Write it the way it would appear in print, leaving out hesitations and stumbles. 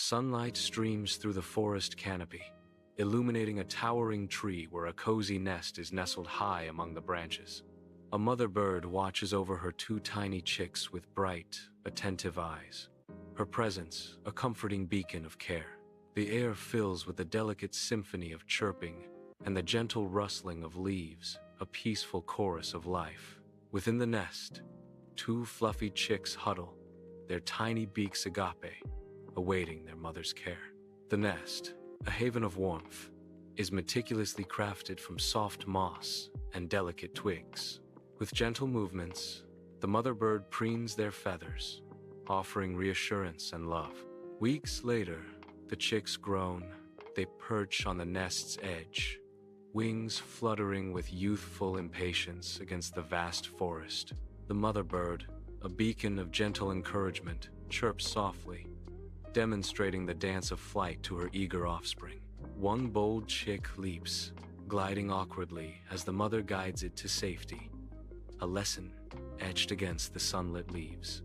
Sunlight streams through the forest canopy, illuminating a towering tree where a cozy nest is nestled high among the branches. A mother bird watches over her two tiny chicks with bright, attentive eyes. Her presence, a comforting beacon of care. The air fills with a delicate symphony of chirping and the gentle rustling of leaves, a peaceful chorus of life. Within the nest, two fluffy chicks huddle, their tiny beaks agape, awaiting their mother's care. The nest, a haven of warmth, is meticulously crafted from soft moss and delicate twigs. With gentle movements, the mother bird preens their feathers, offering reassurance and love. Weeks later, the chicks grown, they perch on the nest's edge, wings fluttering with youthful impatience against the vast forest. The mother bird, a beacon of gentle encouragement, chirps softly, demonstrating the dance of flight to her eager offspring. One bold chick leaps, gliding awkwardly as the mother guides it to safety, a lesson etched against the sunlit leaves.